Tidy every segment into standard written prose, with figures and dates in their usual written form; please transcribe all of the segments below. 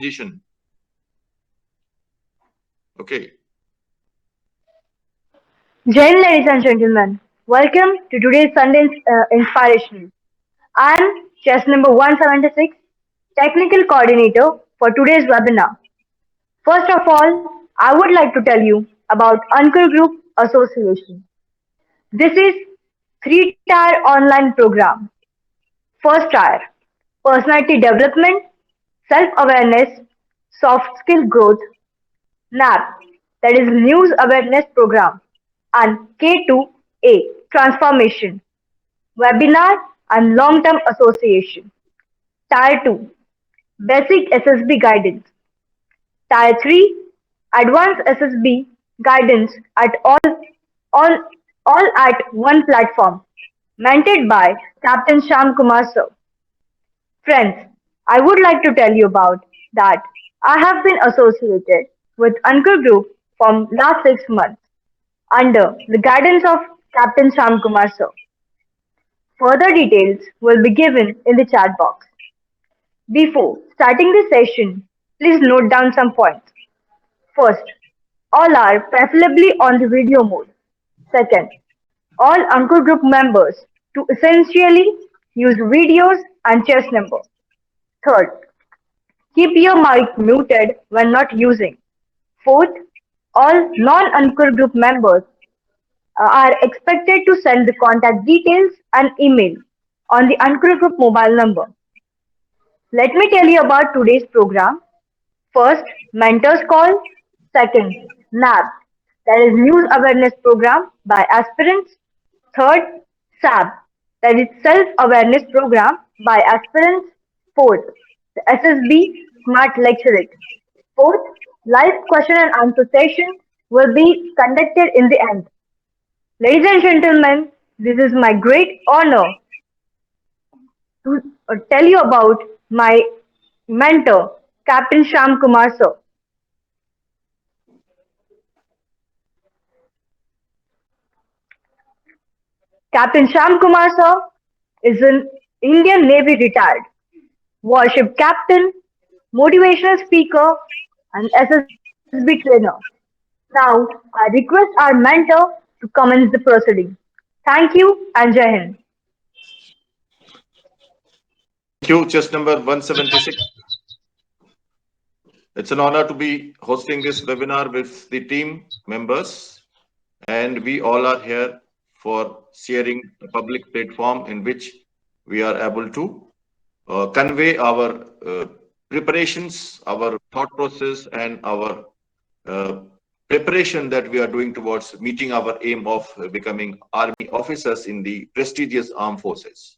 transition. Okay. Jai Hind, ladies and gentlemen. Welcome to today's Sunday Inspiration. I am chess number 176, technical coordinator for today's webinar. First of all, I would like to tell you about Ankur Group Association. This is three-tier online program. First tier, personality development, self-awareness, soft skill growth, NAP, that is News Awareness Program, and K2A, Transformation, Webinar and Long-Term Association. Tier 2, Basic SSB Guidance. Tier 3, Advanced SSB Guidance at all, all at one platform, mentored by Captain Sham Kumar Sir. Friends, I would like to tell you about that I have been associated with Ankur Group from last 6 months under the guidance of Captain Sham Kumar Sir. Further details will be given in the chat box. Before starting the session, please note down some points. First, all are preferably on the video mode. Second, all Ankur Group members to essentially use videos and chess number. Third, keep your mic muted when not using. Fourth, all non-Ankur Group members are expected to send the contact details and email on the Ankur Group mobile number. Let me tell you about today's program. First, Mentors Call. Second, NAB, that is News Awareness Program by aspirants. Third, SAB, that is Self-Awareness Program by aspirants. Fourth, the SSB Smart Lecture It. Fourth, live question and answer session will be conducted in the end. Ladies and gentlemen, this is my great honor to tell you about my mentor, Captain Sham Kumar sir. Captain Sham Kumar sir is an Indian Navy retired warship captain, motivational speaker, and SSB trainer. Now, I request our mentor to commence the proceeding. Thank you and Jai Hind. Thank you, chess number 176. It's an honor to be hosting this webinar with the team members, and we all are here for sharing a public platform in which we are able to convey our preparations, our thought process, and our uh, preparation that we are doing towards meeting our aim of becoming army officers in the prestigious armed forces.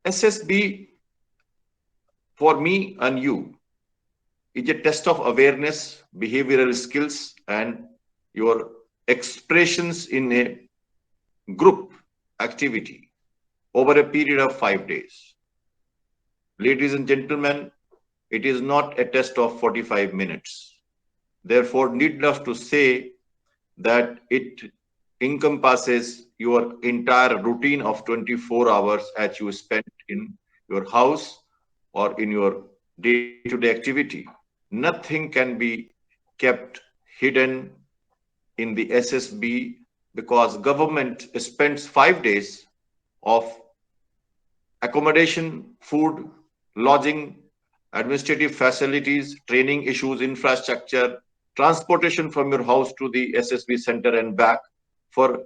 SSB, for me and you, is a test of awareness, behavioral skills, and your expressions in a group activity over a period of 5 days. Ladies and gentlemen, it is not a test of 45 minutes. Therefore, needless to say that it encompasses your entire routine of 24 hours as you spend in your house or in your day-to-day activity. Nothing can be kept hidden in the SSB because government spends 5 days of accommodation, food, lodging, administrative facilities, training issues, infrastructure, transportation from your house to the SSB center and back for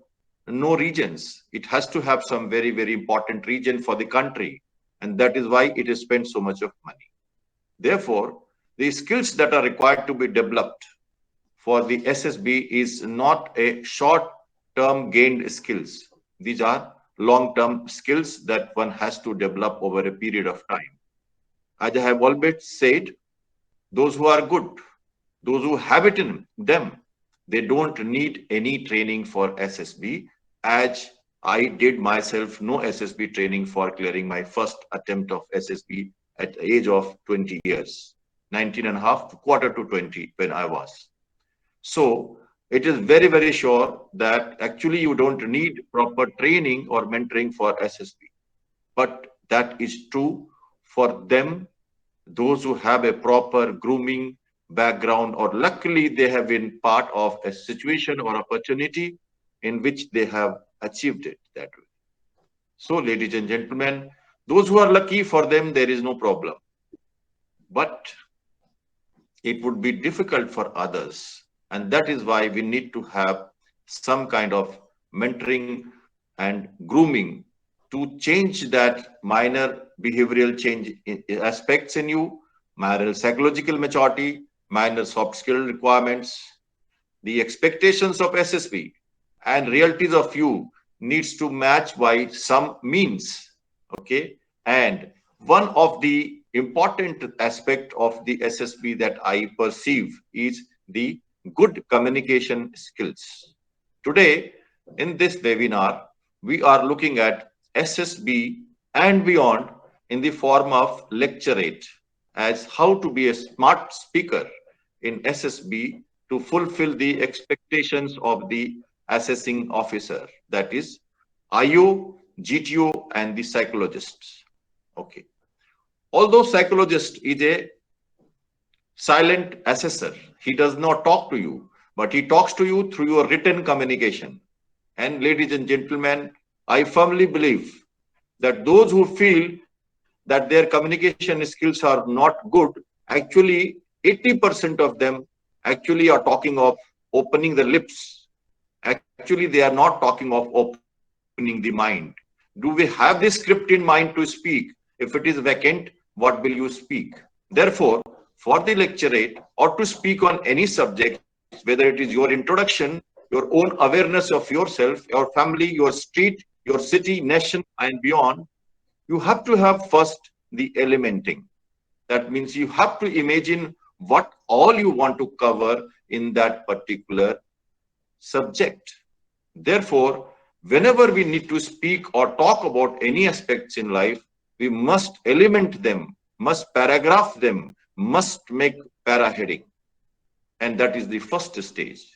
no regions. It has to have some very, very important region for the country. And that is why it is spent so much of money. Therefore, the skills that are required to be developed for the SSB is not a short-term gained skills. These are long-term skills that one has to develop over a period of time. As I have always said, those who are good, those who have it in them, they don't need any training for SSB, as I did myself no SSB training for clearing my first attempt of SSB at the age of 20 years, 19 and a half, quarter to 20 when I was. So it is very, very sure that actually you don't need proper training or mentoring for SSB. But that is true for them those who have a proper grooming background, or luckily they have been part of a situation or opportunity in which they have achieved it that way. So, ladies and gentlemen, those who are lucky, for them, there is no problem. But it would be difficult for others. And that is why we need to have some kind of mentoring and grooming to change that minor behavioral change aspects in you, minor psychological maturity, minor soft skill requirements, the expectations of SSB and realities of you needs to match by some means. Okay. And one of the important aspect of the SSB that I perceive is the good communication skills. Today, in this webinar, we are looking at SSB and beyond in the form of lecturate as how to be a smart speaker in SSB to fulfill the expectations of the assessing officer, that is IO, GTO, and the psychologists. Okay. Although psychologist is a silent assessor, he does not talk to you, but he talks to you through your written communication. And ladies and gentlemen, I firmly believe that those who feel that their communication skills are not good, actually 80% of them actually are talking of opening the lips. Actually, they are not talking of opening the mind. Do we have this script in mind to speak? If it is vacant, what will you speak? Therefore, for the lecturate or to speak on any subject, whether it is your introduction, your own awareness of yourself, your family, your street, your city, nation, and beyond, you have to have first the elementing. That means you have to imagine what all you want to cover in that particular subject. Therefore, whenever we need to speak or talk about any aspects in life, we must element them, must paragraph them, must make para heading. And that is the first stage.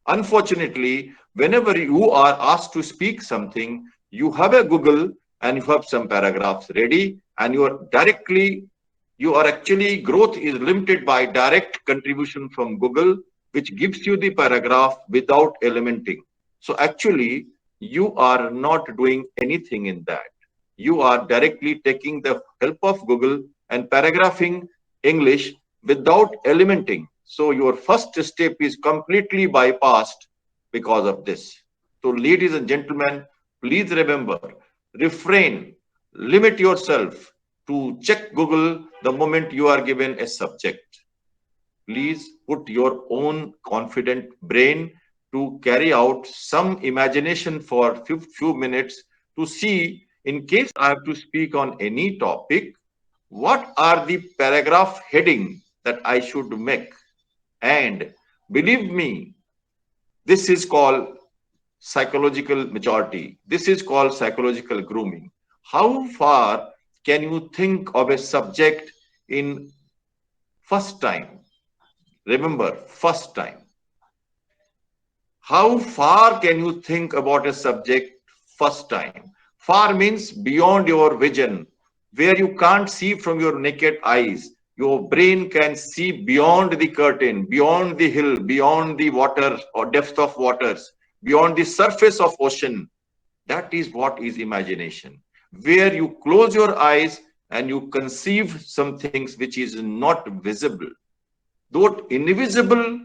Unfortunately, whenever you are asked to speak something, you have a Google and you have some paragraphs ready, and you are actually, growth is limited by direct contribution from Google, which gives you the paragraph without elementing. So actually, you are not doing anything in that. You are directly taking the help of Google and paragraphing English without elementing. So your first step is completely bypassed because of this. So, ladies and gentlemen, please remember, refrain, limit yourself to check Google the moment you are given a subject. Please put your own confident brain to carry out some imagination for few minutes to see, in case I have to speak on any topic, what are the paragraph heading that I should make. And believe me, this is called psychological maturity. This is called psychological grooming. How far can you think of a subject in first time? Remember, first time. How far can you think about a subject first time? Far means beyond your vision, where you can't see from your naked eyes. Your brain can see beyond the curtain, beyond the hill, beyond the water or depth of waters, beyond the surface of ocean. That is what is imagination, where you close your eyes and you conceive some things which is not visible. Though invisible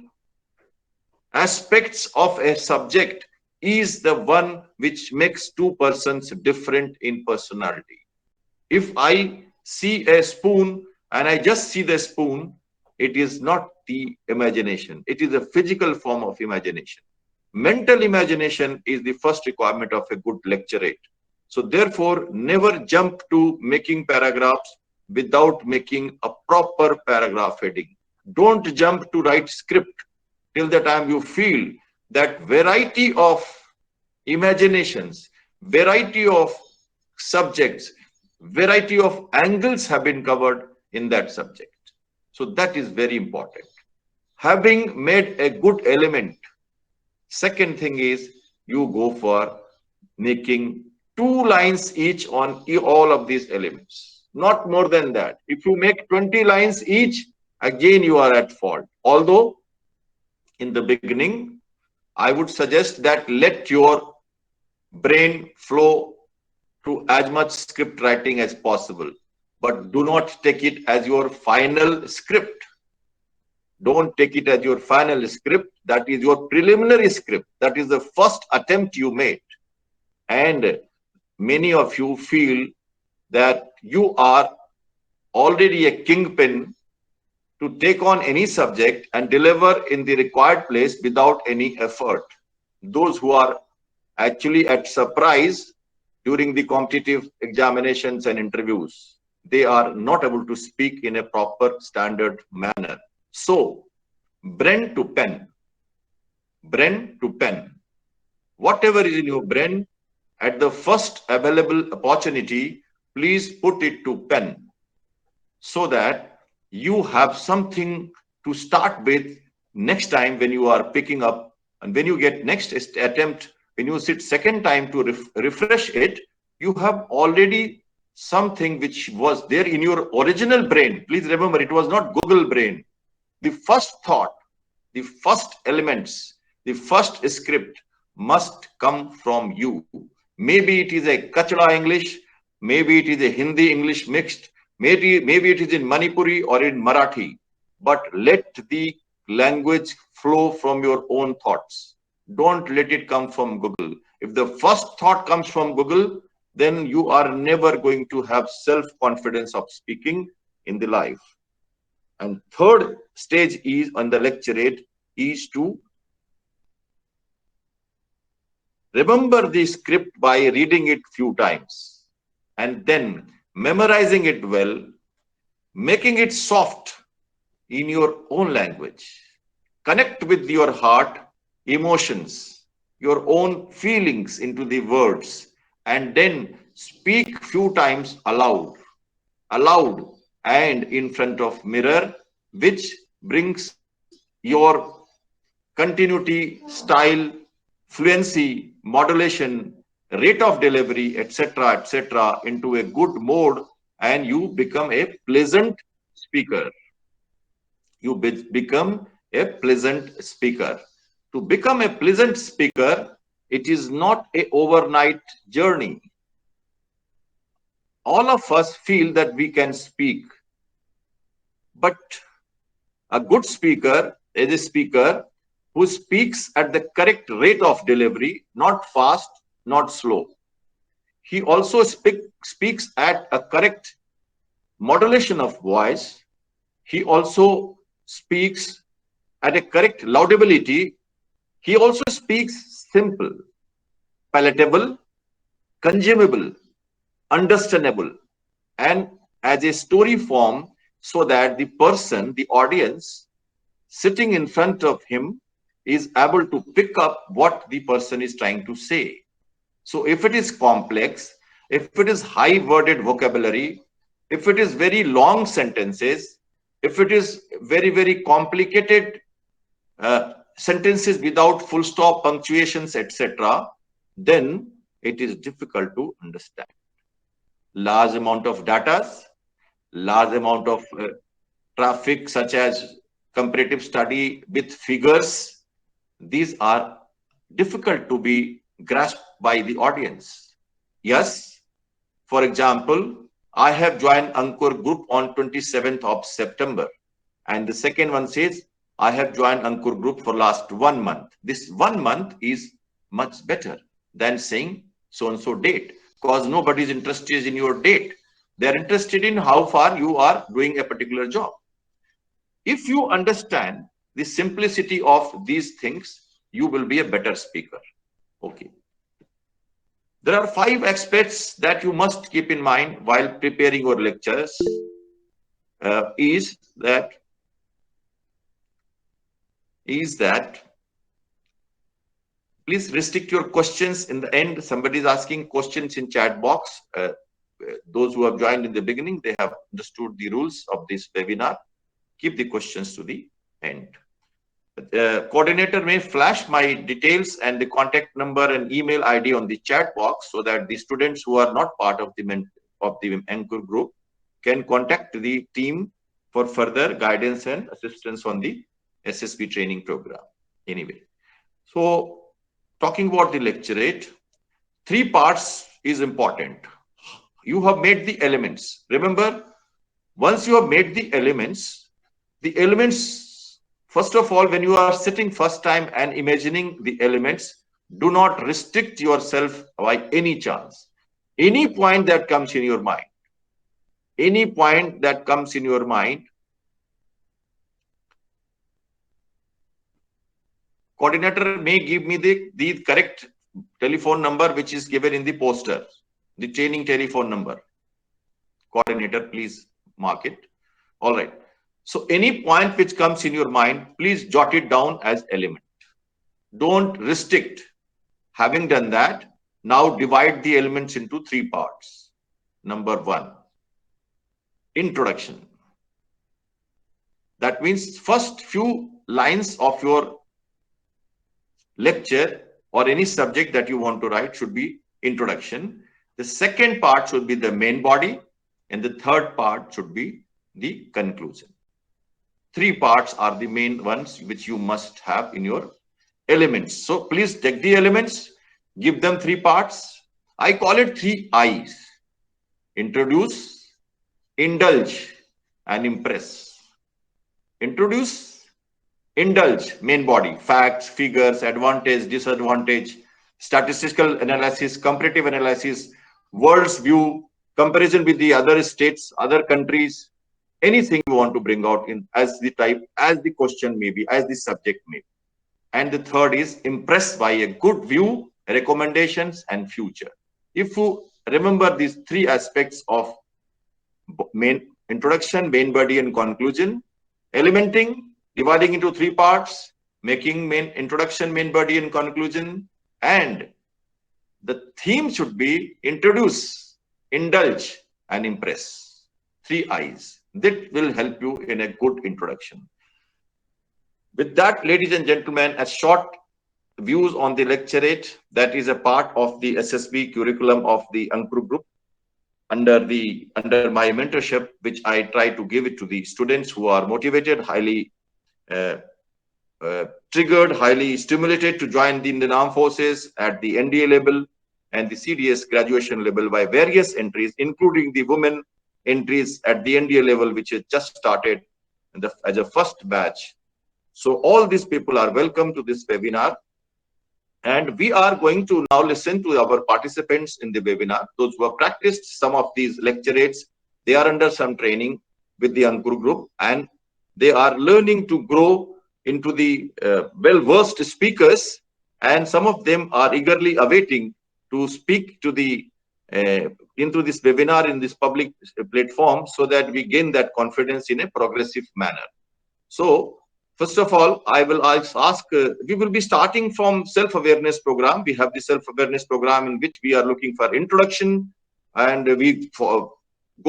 aspects of a subject is the one which makes two persons different in personality. If I see a spoon and I just see the spoon, it is not the imagination. It is a physical form of imagination. Mental imagination is the first requirement of a good lecturate. So therefore, never jump to making paragraphs without making a proper paragraph heading. Don't jump to write script till the time you feel that variety of imaginations, variety of subjects, variety of angles have been covered in that subject. So that is very important. Having made a good element, second thing is you go for making two lines each on all of these elements. not more than that. If you make 20 lines each, again you are at fault. Although in the beginning, I would suggest that let your brain flow to as much script writing as possible, but do not take it as your final script. Don't take it as your final script. That is your preliminary script. That is the first attempt you made. And many of you feel that you are already a kingpin to take on any subject and deliver in the required place without any effort. Those who are actually at surprise during the competitive examinations and interviews, they are not able to speak in a proper standard manner. So, brain to pen, brain to pen. Whatever is in your brain, at the first available opportunity, please put it to pen so that you have something to start with next time when you are picking up, and when you get next attempt, when you sit second time to refresh it, you have already something which was there in your original brain. Please remember, it was not Google brain. The first thought, the first elements, the first script must come from you. Maybe it is a Kachra English, maybe it is a Hindi English mixed, maybe it is in Manipuri or in Marathi, but let the language flow from your own thoughts. Don't let it come from Google. If the first thought comes from Google, then you are never going to have self-confidence of speaking in the life. And third stage is on the lecturate is to remember the script by reading it few times and then memorizing it well, making it soft in your own language. Connect with your heart, emotions, your own feelings into the words, and then speak few times aloud and in front of mirror, which brings your continuity, style, fluency, modulation, rate of delivery, etc., into a good mode, and you become a pleasant speaker. You become a pleasant speaker. To become a pleasant speaker, it is not a overnight journey. All of us feel that we can speak, but a good speaker is a speaker who speaks at the correct rate of delivery, not fast, not slow. He also speaks at a correct modulation of voice. He also speaks at a correct laudability. He also speaks simple, palatable, consumable, understandable, and as a story form, so that the person, the audience sitting in front of him is able to pick up what the person is trying to say. So if it is complex, if it is high worded vocabulary, if it is very long sentences, if it is very complicated sentences without full stop, punctuations, etc., then it is difficult to understand. Large amount of data, large amount of traffic, such as comparative study with figures, these are difficult to be grasped by the audience. Yes, for example, I have joined Ankur group on 27th of September, and the second one says I have joined Ankur group for last 1 month. This 1 month is much better than saying so and so date, because nobody is interested in your date. They are interested in how far you are doing a particular job. If you understand the simplicity of these things, you will be a better speaker. Okay. There are 5 aspects that you must keep in mind while preparing your lectures. Is that please restrict your questions in the end. Somebody is asking questions in chat box. Those who have joined in the beginning, they have understood the rules of this webinar. Keep the questions to the end. The coordinator may flash my details and the contact number and email ID on the chat box, so that the students who are not part of the Ankur group can contact the team for further guidance and assistance on the SSB training program. Anyway, so talking about the lecturate, three parts is important. You have made the elements. Remember, once you have made the elements, first of all, when you are sitting first time and imagining the elements, do not restrict yourself by any chance. Any point that comes in your mind, any point that comes in your mind, coordinator may give me the correct telephone number which is given in the poster, the training telephone number. Coordinator, please mark it. All right. So any point which comes in your mind, please jot it down as element. Don't restrict. Having done that, now divide the elements into three parts. Number one, introduction. That means first few lines of your lecture or any subject that you want to write should be introduction. The second part should be the main body, and the third part should be the conclusion. Three parts are the main ones which you must have in your elements. So please take the elements, give them three parts. I call it three I's: introduce, indulge, and impress. Introduce, indulge, main body, facts, figures, advantage, disadvantage, statistical analysis, comparative analysis, world's view, comparison with the other states, other countries, anything you want to bring out in as the type, as the question may be, as the subject may be. And the third is impressed by a good view, recommendations, and future. If you remember these three aspects of main introduction, main body, and conclusion, elementing, dividing into three parts, making main introduction, main body, and conclusion, and the theme should be introduce, indulge, and impress. Three I's. That will help you in a good introduction. With that, ladies and gentlemen, a short views on the lecturate that is a part of the SSB curriculum of the Ankur Group under my mentorship, which I try to give it to the students who are motivated, highly triggered, highly stimulated to join the Indian Armed Forces at the NDA level and the CDS graduation level by various entries, including the women entries at the NDA level, which has just started as a first batch. So all these people are welcome to this webinar. And we are going to now listen to our participants in the webinar. Those who have practiced some of these lecturates, they are under some training with the Ankur Group, and they are learning to grow into the well-versed speakers. And some of them are eagerly awaiting to speak to the into this webinar in this public platform, so that we gain that confidence in a progressive manner. So first of all, I will ask, we will be starting from self-awareness program. We have the self-awareness program in which we are looking for introduction, and we go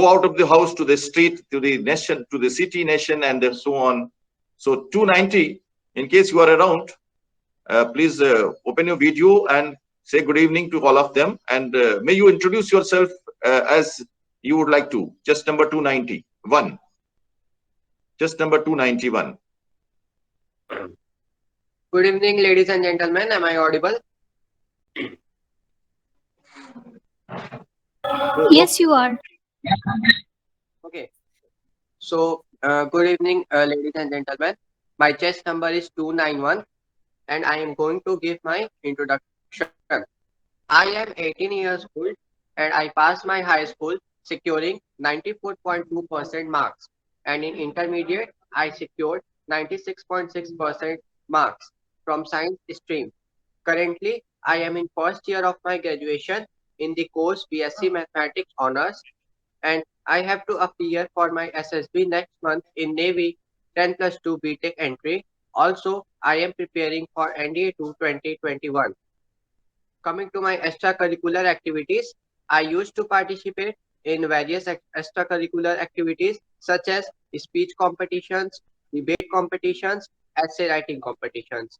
out of the house to the street, to the nation, to the city, nation, and so on. So 290, in case you are around, please open your video and say good evening to all of them. And may you introduce yourself as you would like to. Just number 291. Just number 291. Good evening, ladies and gentlemen. Am I audible? Yes, you are. Okay. So, good evening, ladies and gentlemen. My chest number is 291, and I am going to give my introduction. I am 18 years old, and I passed my high school securing 94.2% marks, and in intermediate, I secured 96.6% marks from science stream. Currently, I am in first year of my graduation in the course BSc Mathematics Honors, and I have to appear for my SSB next month in Navy 10 plus 2 BTech entry. Also, I am preparing for NDA 2 2021. Coming to my extracurricular activities, I used to participate in various extracurricular activities such as speech competitions, debate competitions, essay writing competitions.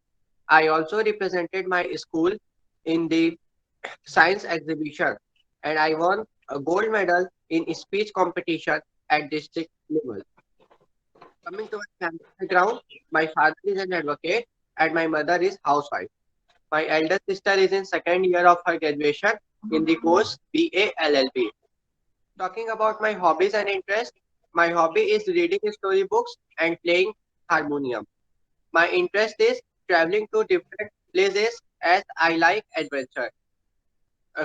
I also represented my school in the science exhibition, and I won a gold medal in speech competition at district level. Coming to my family background, my father is an advocate and my mother is housewife. My elder sister is in second year of her graduation in the course BA LLB. Talking about my hobbies and interests, my hobby is reading storybooks and playing harmonium. My interest is traveling to different places as I like adventure.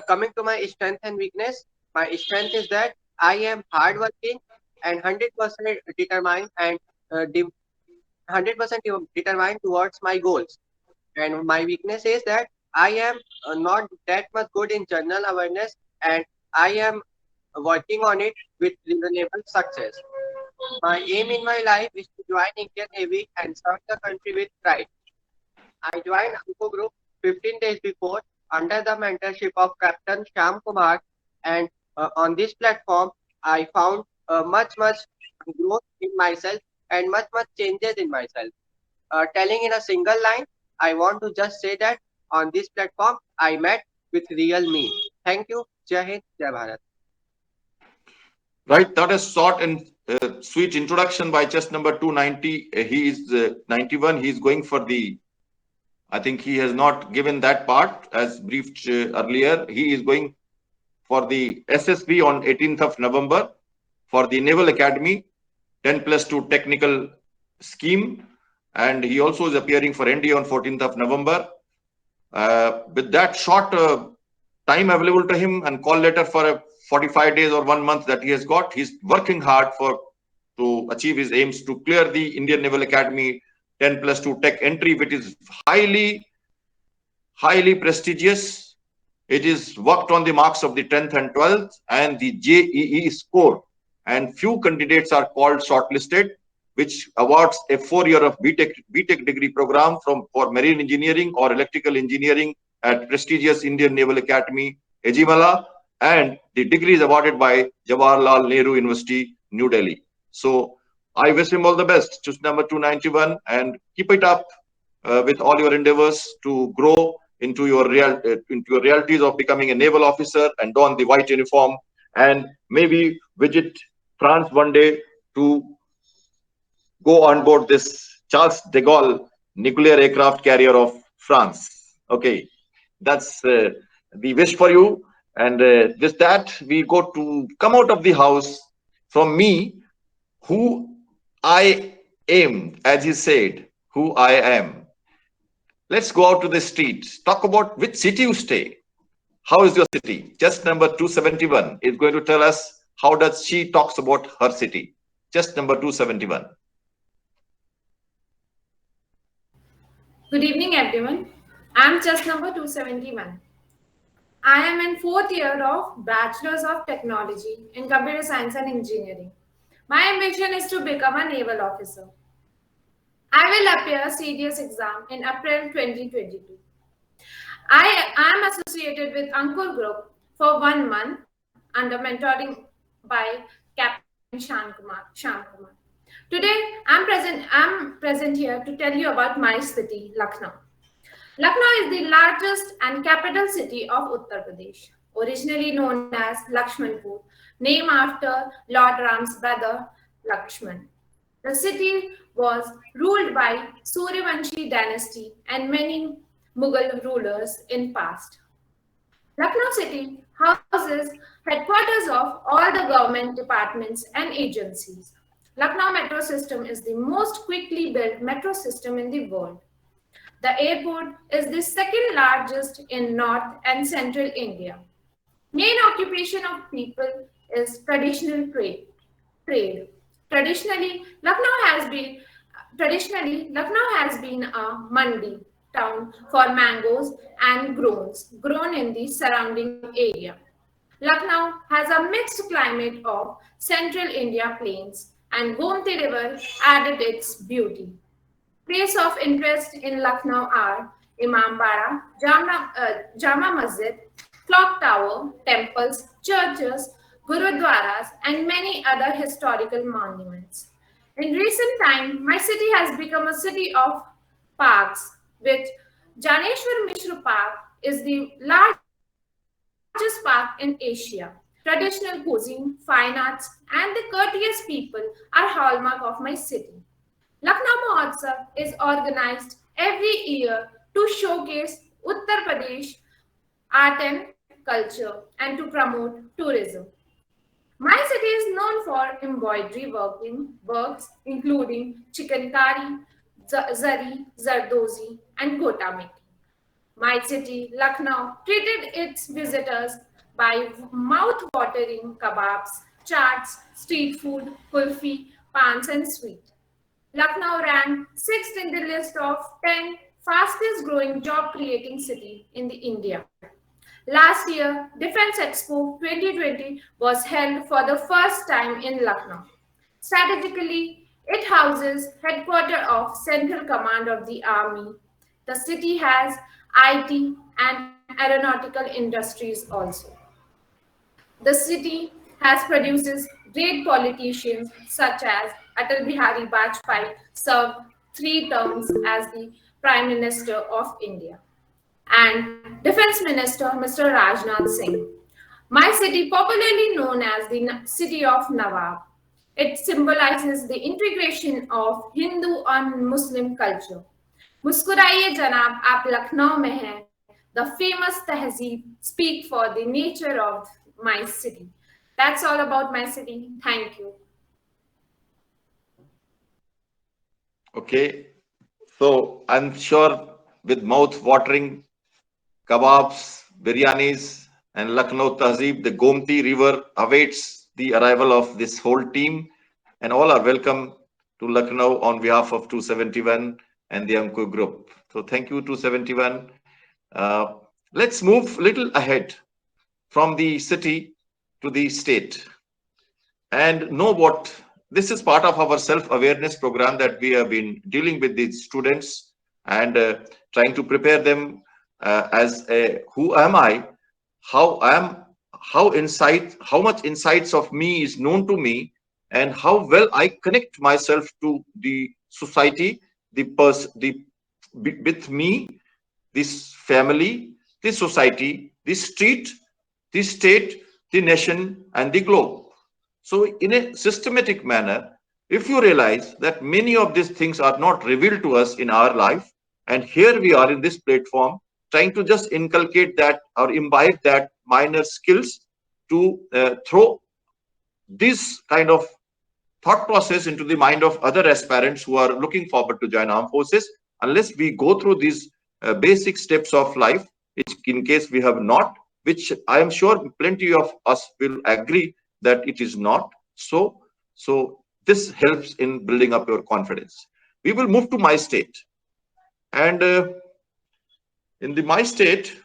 Coming to my strength and weakness, my strength is that I am hardworking and 100% determined and 100% determined towards my goals. And my weakness is that I am not that much good in general awareness and I am working on it with reasonable success. My aim in my life is to join Indian Navy and serve the country with pride. I joined Anko Group 15 days before under the mentorship of Captain Sham Kumar, and on this platform, I found much growth in myself and much changes in myself. Telling in a single line, I want to just say that on this platform, I met with real me. Thank you. Jai Hind, Jai Bharat. Right, that is short and sweet introduction by chess number 290. He is 91. He is going for the, I think he has not given that part as briefed earlier. He is going for the SSB on 18th of November for the Naval Academy 10+2 technical scheme. And he also is appearing for ND on 14th of November. With that short time available to him and call letter for a 45 days or 1 month that he has got, he's working hard to achieve his aims to clear the Indian Naval Academy 10+2 tech entry, which is highly prestigious. It is worked on the marks of the 10th and 12th and the JEE score. And few candidates are called shortlisted, which awards a 4-year of BTech degree program for marine engineering or electrical engineering at prestigious Indian Naval Academy, Ejimala, and the degree is awarded by Jawaharlal Nehru University, New Delhi. So I wish him all the best, choose number 291, and keep it up with all your endeavors to grow into your realities of becoming a naval officer and don the white uniform, and maybe visit France one day to go on board this Charles de Gaulle nuclear aircraft carrier of France. Okay, that's the wish for you. And with that, we go to come out of the house from me, who I am, as he said, who I am. Let's go out to the streets. Talk about which city you stay. How is your city? Just number 271 is going to tell us how does she talks about her city. Just number 271. Good evening, everyone. I'm just number 271. I am in 4th year of Bachelor's of Technology in Computer Science and Engineering. My ambition is to become a naval officer. I will appear CDS exam in April 2022. I am associated with Ankur Group for 1 month under mentoring by Captain Sham Kumar. Today, I'm present here to tell you about my city, Lucknow. Lucknow is the largest and capital city of Uttar Pradesh, originally known as Lakshmanpur, named after Lord Ram's brother Lakshman. The city was ruled by Suryavanshi dynasty and many Mughal rulers in past. Lucknow city houses headquarters of all the government departments and agencies. Lucknow metro system is the most quickly built metro system in the world. The airport is the second largest in North and Central India. Main occupation of people is traditional trade. Traditionally, Lucknow has been a mandi town for mangoes and grown in the surrounding area. Lucknow has a mixed climate of central India plains, and Gomti River added its beauty. Places of interest in Lucknow are Imambara, Jama Masjid, Clock Tower, temples, churches, gurudwaras, and many other historical monuments. In recent time, my city has become a city of parks, which Janeshwar Mishra Park is the largest park in Asia. Traditional cuisine, fine arts, and the courteous people are hallmark of my city. Lucknow Mahotsav is organized every year to showcase Uttar Pradesh art and culture and to promote tourism. My city is known for embroidery works including chikankari, zari, zardozi, and gota. My city, Lucknow, treated its visitors by mouth-watering kebabs, chaats, street food, kulfi, pans, and sweet. Lucknow ranked sixth in the list of 10 fastest growing job creating city in the India. Last year, Defense Expo 2020 was held for the first time in Lucknow. Strategically, it houses headquarters of Central Command of the Army. The city has IT and aeronautical industries also. The city has produces great politicians such as Atal Bihari Vajpayee served 3 terms as the Prime Minister of India and Defense Minister Mr. Rajnath Singh. My city, popularly known as the City of Nawab, it symbolizes the integration of Hindu and Muslim culture. मुस्कुराइए जनाब आप लखनऊ में हैं the famous तहजीब speak for the nature of my city. That's all about my city. Thank you. Okay, so I'm sure with mouth-watering kebabs, biryanis, and Lucknow Tahzeeb, the Gomti River awaits the arrival of this whole team, and all are welcome to Lucknow on behalf of 271 and the Ankur Group. So thank you, 271. Let's move a little ahead from the city to the state and know what this is part of our self-awareness program that we have been dealing with these students and trying to prepare them as a who am I, how much insights of me is known to me, and how well I connect myself to the society, with me, this family, this society, this street, this state, the nation, and the globe. So in a systematic manner, if you realize that many of these things are not revealed to us in our life, and here we are in this platform trying to just inculcate that or imbibe that minor skills to throw this kind of thought process into the mind of other aspirants who are looking forward to join armed forces. Unless we go through these basic steps of life, which in case we have not, which I am sure plenty of us will agree that it is not so. So this helps in building up your confidence. We will move to my state, and in the my state,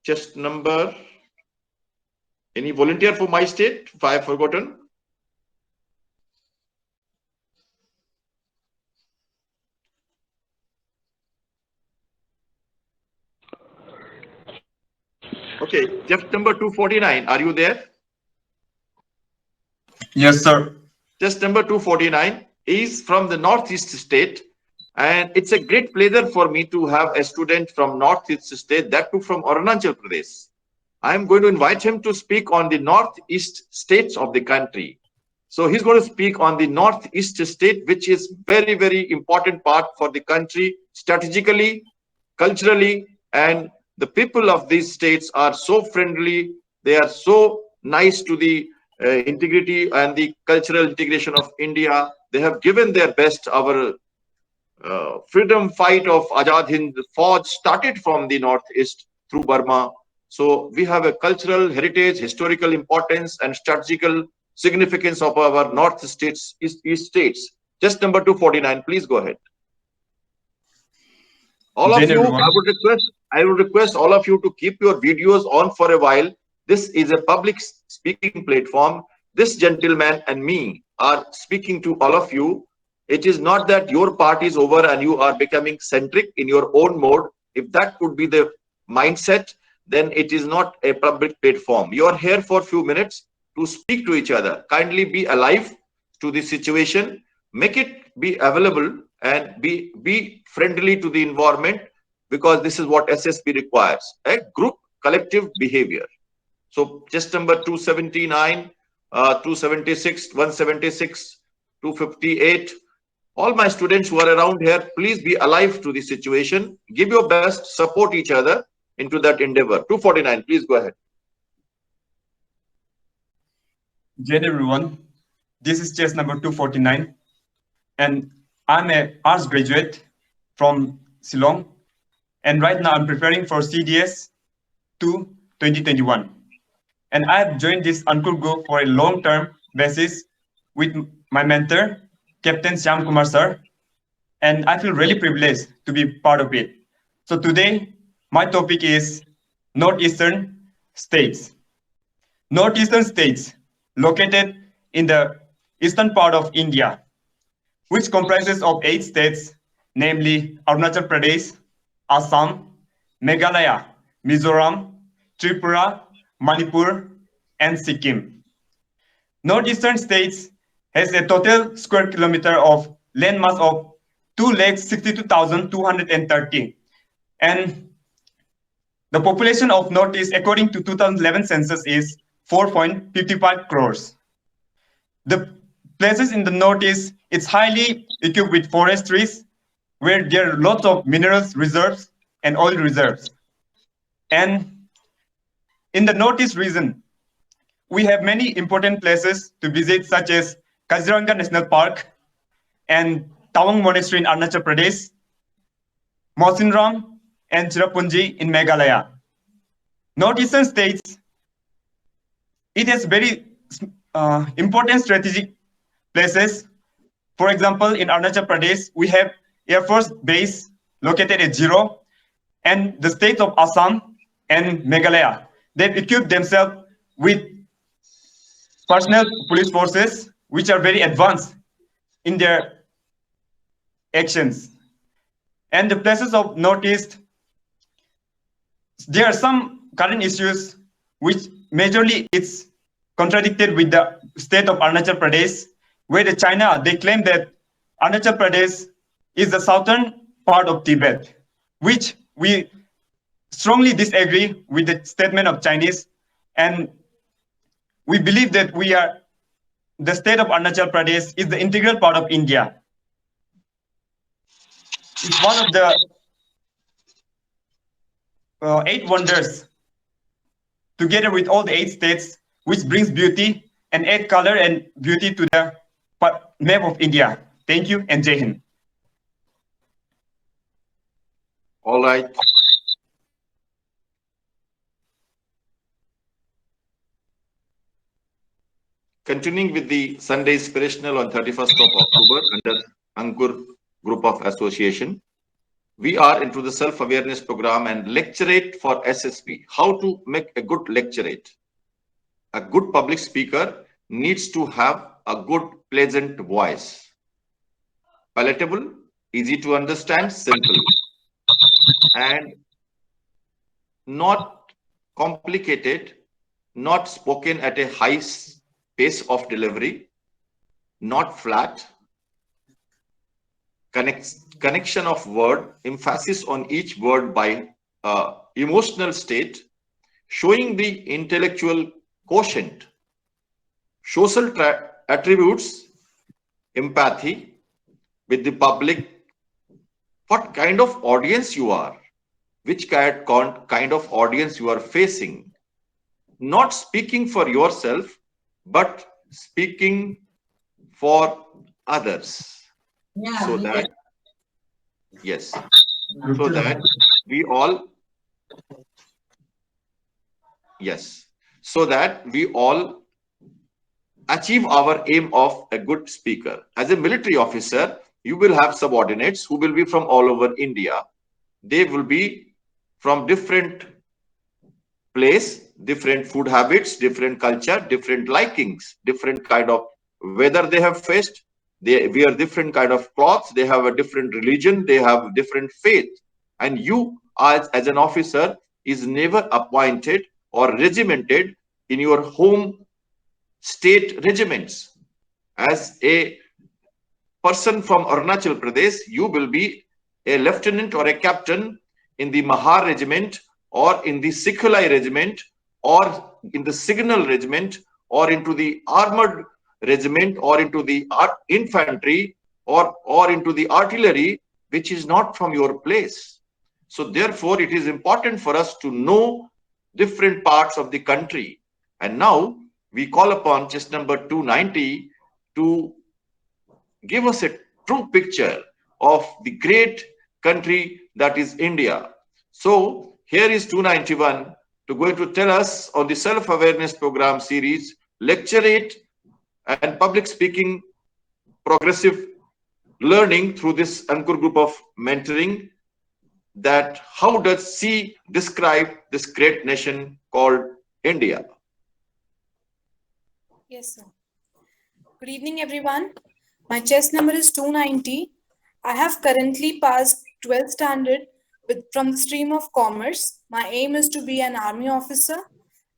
just number. Any volunteer for my state? If I have forgotten. Okay, just number 249. Are you there? Yes, sir. Just number 249 is from the Northeast state. And it's a great pleasure for me to have a student from Northeast state, that too from Arunachal Pradesh. I am going to invite him to speak on the Northeast states of the country. So he's going to speak on the Northeast state, which is very, very important part for the country strategically, culturally, and the people of these states are so friendly. They are so nice to the integrity and the cultural integration of India. They have given their best. Our freedom fight of Azad Hind Fauj started from the Northeast through Burma. So we have a cultural heritage, historical importance, and strategical significance of our North states, East states. Just number 249, please go ahead. All of you, I would request all of you to keep your videos on for a while. This is a public speaking platform. This gentleman and me are speaking to all of you. It is not that your part is over and you are becoming centric in your own mode. If that could be the mindset, then it is not a public platform. You are here for a few minutes to speak to each other. Kindly be alive to the situation, make it be available, and be friendly to the environment. because this is what SSB requires, a group collective behavior. So chest number 279, 276, 176, 258. All my students who are around here, please be alive to the situation. Give your best, support each other into that endeavor. 249, please go ahead. Jai everyone, this is chess number 249 and I'm an arts graduate from Shillong and right now I'm preparing for CDS 2 2021 and I have joined this Ankur group for a long-term basis with my mentor, Captain Shyam Kumar sir, and I feel really privileged to be part of it. So today, my topic is Northeastern states. Northeastern states located in the eastern part of India, which comprises of 8 states, namely Arunachal Pradesh, Assam, Meghalaya, Mizoram, Tripura, Manipur, and Sikkim. Northeastern states has a total square kilometer of landmass of 2,62,230, and the population of Northeast according to 2011 census is 4.55 crores. The places in the Northeast, it's highly equipped with forestries where there are lots of minerals reserves and oil reserves. And in the Northeast region, we have many important places to visit such as Kaziranga National Park and Tawang Monastery in Arunachal Pradesh, Mawsynram and Cherrapunji in Meghalaya. Northeastern states, it has very important strategic places. For example, in Arunachal Pradesh, we have Air Force Base located at Zero, and the states of Assam and Meghalaya, they've equipped themselves with personal police forces, which are very advanced in their actions. And the places of Northeast, there are some current issues which majorly it's contradicted with the state of Arunachal Pradesh, where the China, they claim that Arunachal Pradesh is the southern part of Tibet, which we strongly disagree with the statement of Chinese, and we believe that the state of Arunachal Pradesh is the integral part of India. It's one of the 8 wonders, together with all the 8 states, which brings beauty and add color and beauty to the map of India. Thank you and Jai Hind. All right. Continuing with the Sunday Inspirational on 31st of October under Ankur Group of Association, we are into the self-awareness program and lecturate for SSB. How to make a good lecturate? A good public speaker needs to have a good, pleasant voice. Palatable, easy to understand, simple, and not complicated, not spoken at a high pace of delivery, not flat, connection of word, emphasis on each word by emotional state, showing the intellectual quotient, social attributes, empathy with the public, what kind of audience you are, which kind of audience you are facing, not speaking for yourself, but speaking for others. So that, yes, so that we all, yes, so that we all achieve our aim of a good speaker. As a military officer, you will have subordinates who will be from all over India. They will be from different place, different food habits, different culture, different likings, different kind of weather they have faced. They wear different kind of clothes. They have a different religion. They have different faith. And you, as an officer, is never appointed or regimented in your home state regiments. As a person from Arunachal Pradesh, you will be a lieutenant or a captain in the Mahar regiment, or in the Sikhalai regiment, or in the Signal regiment, or into the armored regiment, or into the infantry, or into the artillery, which is not from your place. So therefore, it is important for us to know different parts of the country. And now we call upon chess number 290 to give us a true picture of the great country that is India. So here is 291 to going to tell us on the self-awareness program series, lecturate and public speaking progressive learning through this Ankur group of mentoring, that how does she describe this great nation called India? Yes, sir. Good evening, everyone. My chess number is 290. I have currently passed 12th standard from the stream of commerce. My aim is to be an army officer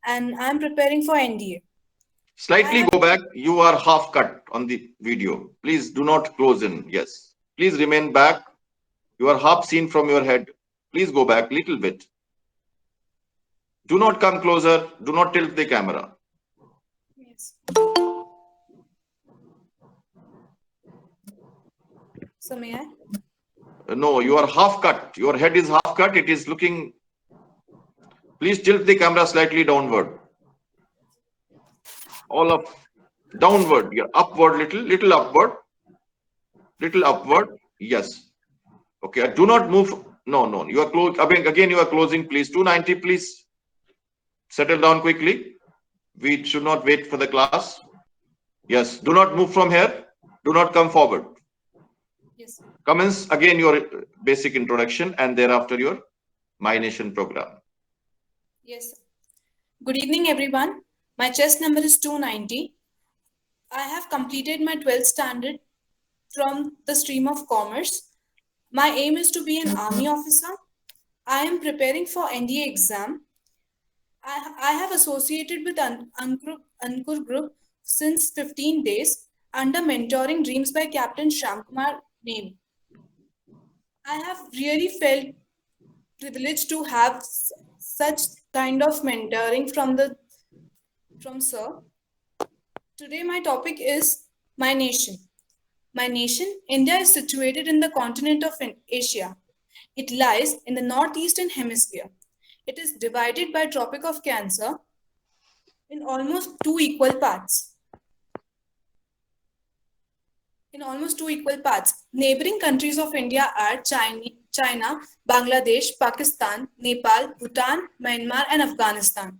and I am preparing for NDA. Slightly go back. You are half cut on the video. Please do not close in. Yes. Please remain back. You are half seen from your head. Please go back a little bit. Do not come closer. Do not tilt the camera. Yes. So may I? No, you are half cut. Your head is half cut. It is looking. Please tilt the camera slightly downward. All up, downward. Yeah, upward, little upward. Little upward. Yes. Okay. Do not move. No. You are close. Again, you are closing. Please. 290. Please settle down quickly. We should not wait for the class. Yes. Do not move from here. Do not come forward. Yes. Commence again your basic introduction and thereafter your My Nation program. Yes. Good evening, everyone. My chess number is 290. I have completed my 12th standard from the stream of commerce. My aim is to be an army officer. I am preparing for NDA exam. I have associated with Ankur Group since 15 days under mentoring Dreams by Captain Shamkumar Name. I have really felt privileged to have such kind of mentoring from sir. Today my topic is my nation. My nation, India, is situated in the continent of Asia. It lies in the northeastern hemisphere. It is divided by Tropic of Cancer in almost two equal parts. Neighboring countries of India are China, Bangladesh, Pakistan, Nepal, Bhutan, Myanmar, and Afghanistan.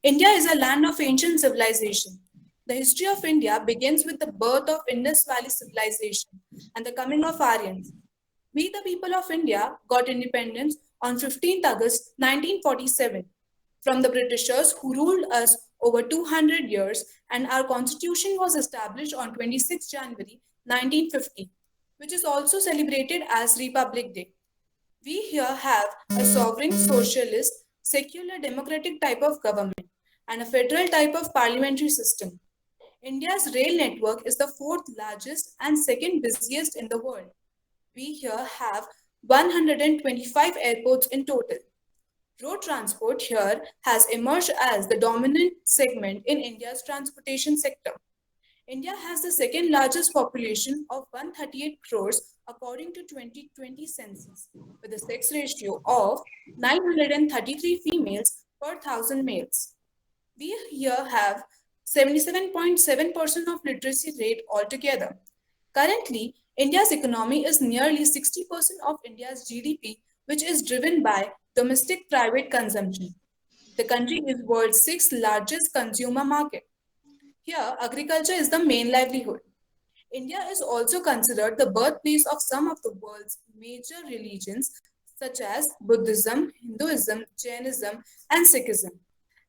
India is a land of ancient civilization. The history of India begins with the birth of Indus Valley civilization and the coming of Aryans. We, the people of India, got independence on 15th August 1947 from the Britishers who ruled us over 200 years, and our constitution was established on 26 January 1950, which is also celebrated as Republic Day. We here have a sovereign, socialist, secular, democratic type of government and a federal type of parliamentary system. India's rail network is the fourth largest and second busiest in the world. We here have 125 airports in total. Road transport here has emerged as the dominant segment in India's transportation sector. India has the second largest population of 138 crores according to 2020 census, with a sex ratio of 933 females per 1,000 males. We here have 77.7% of literacy rate altogether. Currently, India's economy is nearly 60% of India's GDP, which is driven by domestic private consumption. The country is world's sixth largest consumer market. Here, agriculture is the main livelihood. India is also considered the birthplace of some of the world's major religions, such as Buddhism, Hinduism, Jainism, and Sikhism,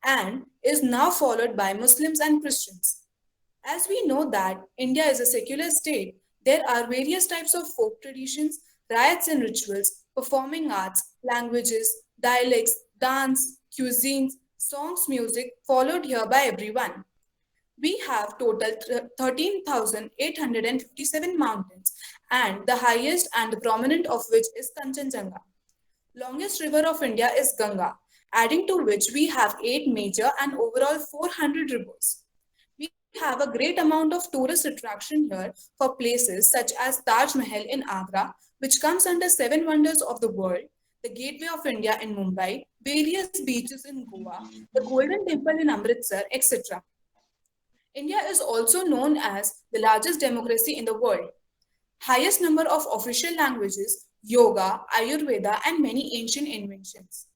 and is now followed by Muslims and Christians. As we know that India is a secular state, there are various types of folk traditions, rites and rituals, performing arts, languages, dialects, dance, cuisines, songs, music followed here by everyone. We have total 13,857 mountains, and the highest and the prominent of which is Kanchenjunga. Longest river of India is Ganga, adding to which we have 8 major and overall 400 rivers. We have a great amount of tourist attraction here for places such as Taj Mahal in Agra, which comes under 7 wonders of the world, the Gateway of India in Mumbai, various beaches in Goa, the Golden Temple in Amritsar, etc. India is also known as the largest democracy in the world. Highest number of official languages, yoga, Ayurveda, and many ancient inventions.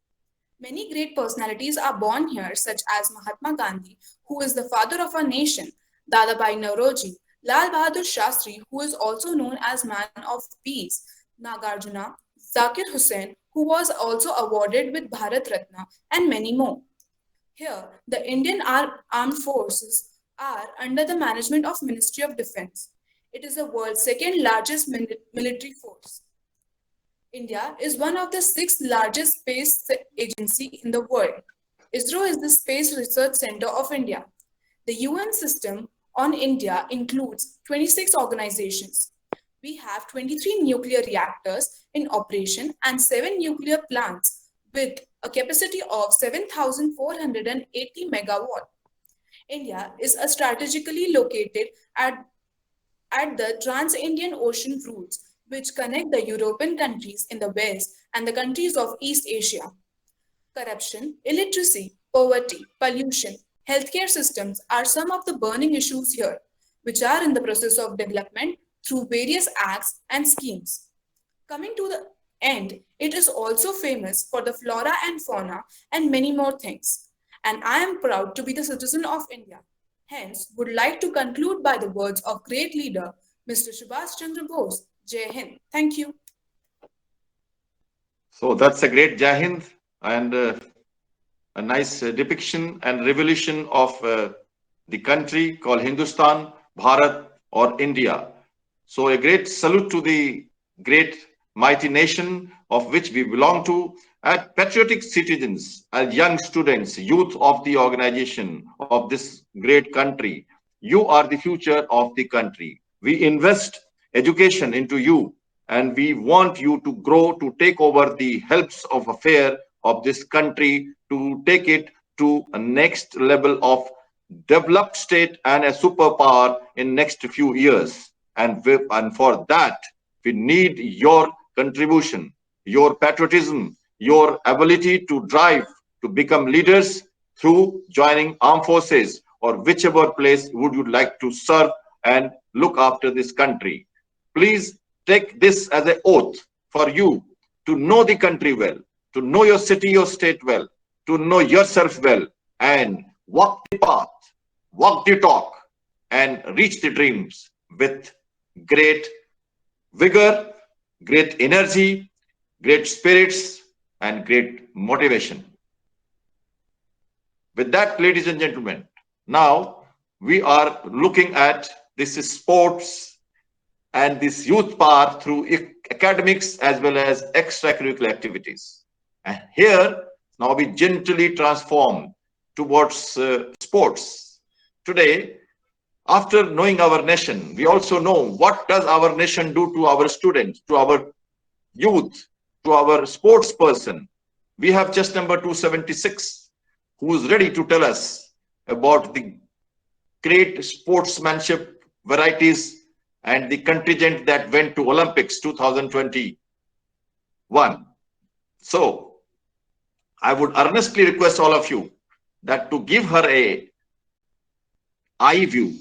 Many great personalities are born here, such as Mahatma Gandhi, who is the father of our nation, Dadabhai Nauroji, Lal Bahadur Shastri, who is also known as Man of Peace, Nagarjuna, Zakir Hussain, who was also awarded with Bharat Ratna, and many more. Here, the Indian Armed Forces are under the management of Ministry of Defense. It is the world's second largest military force. India is one of the 6 largest space agencies in the world. ISRO is the Space Research Center of India. The UN system on India includes 26 organizations. We have 23 nuclear reactors in operation and 7 nuclear plants with a capacity of 7,480 megawatt. India is strategically located at the Trans-Indian Ocean routes, which connect the European countries in the West and the countries of East Asia. Corruption, illiteracy, poverty, pollution, healthcare systems are some of the burning issues here, which are in the process of development through various acts and schemes. Coming to the end, it is also famous for the flora and fauna and many more things. And I am proud to be the citizen of India. Hence, would like to conclude by the words of great leader, Mr. Subhash Chandra Bose. Jai Hind. Thank you. So that's a great Jai Hind and a nice depiction and revolution of the country called Hindustan, Bharat or India. So a great salute to the great mighty nation of which we belong to, as patriotic citizens, as young students, youth of the organization of this great country. You are the future of the country. We invest education into you and we want you to grow, to take over the helps of affair of this country, to take it to a next level of developed state and a superpower in next few years. And for that, we need your contribution, your patriotism, your ability to drive, to become leaders through joining armed forces or whichever place would you like to serve and look after this country. Please take this as an oath for you to know the country well, to know your city, your state well, to know yourself well, and walk the path, walk the talk, and reach the dreams with great vigor, great energy, great spirits, and great motivation. With that, ladies and gentlemen, now we are looking at this sports and this youth power through academics as well as extracurricular activities. And here, now we gently transform towards sports. Today, after knowing our nation, we also know what does our nation do to our students, to our youth, to our sports person. We have chess number 276, who is ready to tell us about the great sportsmanship varieties and the contingent that went to Olympics 2021. So I would earnestly request all of you that to give her a eye view,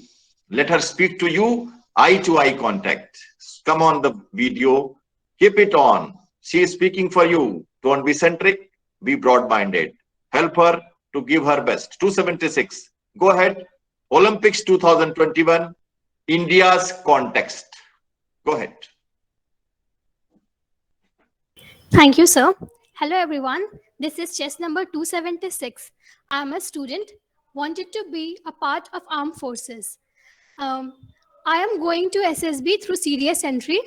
let her speak to you, eye to eye contact. Come on the video, keep it on. She is speaking for you. Don't be centric, be broad-minded. Help her to give her best. 276. Go ahead. Olympics 2021, India's context. Go ahead. Thank you, sir. Hello, everyone. This is chess number 276. I'm a student, wanted to be a part of armed forces. I am going to SSB through serious entry.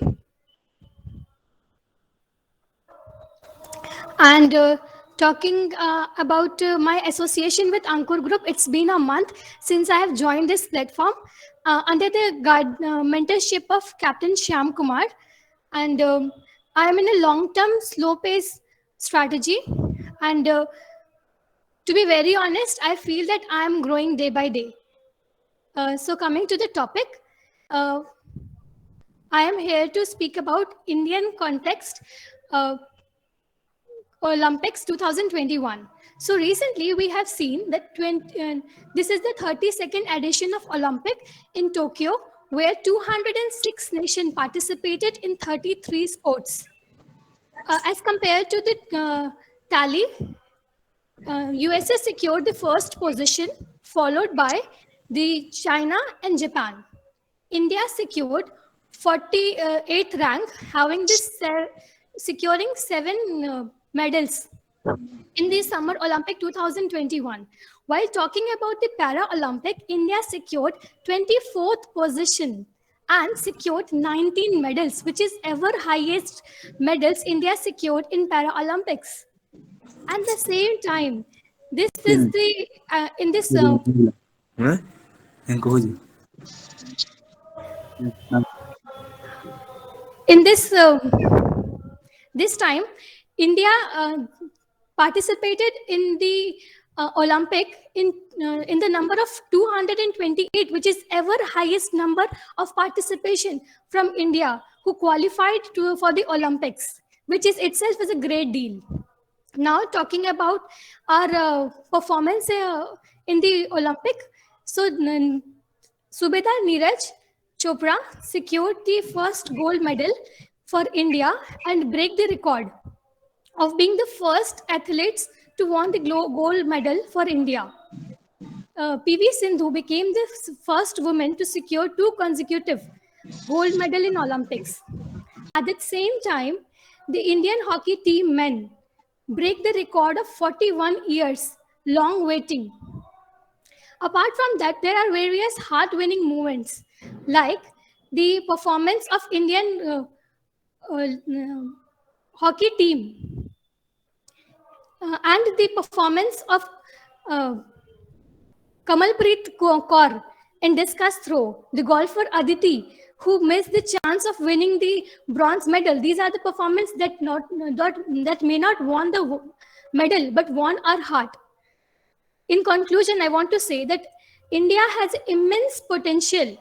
And talking about my association with Ankur Group, it's been a month since I have joined this platform under the mentorship of Captain Shyam Kumar. And I am in a long-term, slow-paced strategy. And to be very honest, I feel that I am growing day by day. So coming to the topic, I am here to speak about Indian context, Olympics 2021. So recently we have seen that this is the 32nd edition of Olympic in Tokyo, where 206 nations participated in 33 sports. As compared to the tally, USA secured the first position, followed by the China and Japan. India secured 48th rank, having this securing 7 medals in the Summer Olympic 2021. While talking about the Paralympic, India secured 24th position and secured 19 medals, which is ever highest medals India secured in Paralympics. At the same time, this is the in this in this this time, India participated in the Olympic in the number of 228, which is ever highest number of participation from India who qualified for the Olympics, which is itself is a great deal. Now talking about our performance in the Olympic, so Subedar Neeraj Chopra secured the first gold medal for India and break the record of being the first athletes to win the gold medal for India. PV Sindhu became the first woman to secure 2 consecutive gold medal in Olympics. At the same time, the Indian hockey team men break the record of 41 years long waiting. Apart from that, there are various heart-winning moments like the performance of Indian hockey team and the performance of Kamalpreet Kaur in discus throw, the golfer Aditi who missed the chance of winning the bronze medal. These are the performances that may not won the medal but won our heart. In conclusion, I want to say that India has immense potential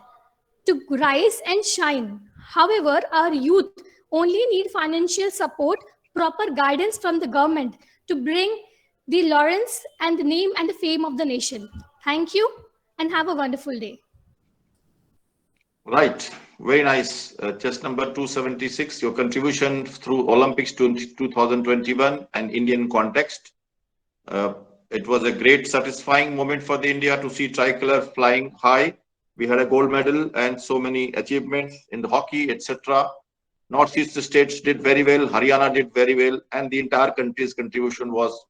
to rise and shine. However, our youth only need financial support, proper guidance from the government to bring the laurels and the name and the fame of the nation. Thank you and have a wonderful day. Right. Very nice. Chess number 276, your contribution through Olympics 2021 and Indian context. It was a great satisfying moment for the India to see tricolor flying high. We had a gold medal and so many achievements in the hockey, etc. Northeast states did very well. Haryana did very well, and the entire country's contribution was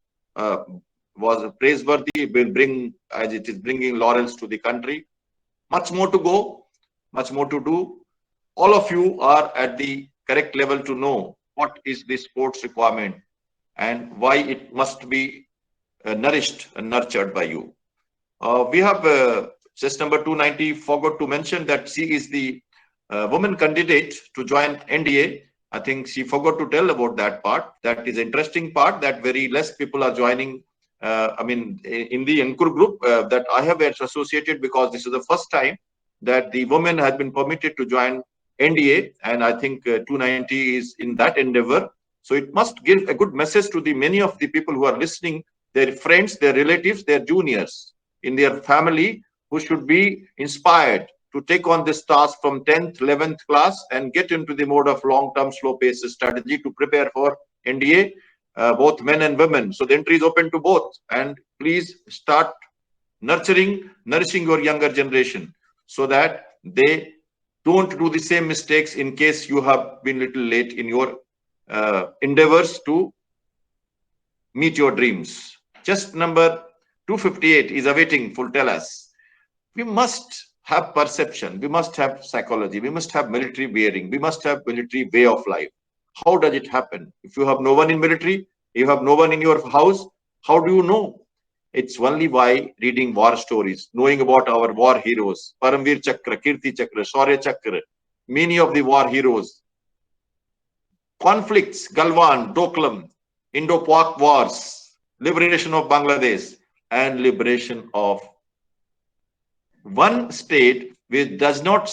praiseworthy. Will bring, as it is bringing laurels to the country. Much more to go, much more to do. All of you are at the correct level to know what is the sports requirement and why it must be nourished and nurtured by you. We have chess number 290 forgot to mention that she is the woman candidate to join NDA. I think she forgot to tell about that part. That is an interesting part, that very less people are joining. In the Ankur group that I have associated, because this is the first time that the women has been permitted to join NDA, and I think 290 is in that endeavor. So it must give a good message to the many of the people who are listening, their friends, their relatives, their juniors in their family, who should be inspired to take on this task from 10th, 11th class and get into the mode of long-term slow-paced strategy to prepare for NDA, both men and women. So the entry is open to both, and please start nourishing your younger generation so that they don't do the same mistakes in case you have been little late in your endeavors to meet your dreams. Just number 258 is awaiting full tell us. We must have perception, we must have psychology, we must have military bearing, we must have military way of life. How does it happen? If you have no one in military, you have no one in your house, how do you know? It's only by reading war stories, knowing about our war heroes, Paramveer Chakra, Kirti Chakra, Shaurya Chakra, many of the war heroes. Conflicts, Galwan, Doklam, Indo-Pak wars, liberation of Bangladesh, and liberation of one state which does not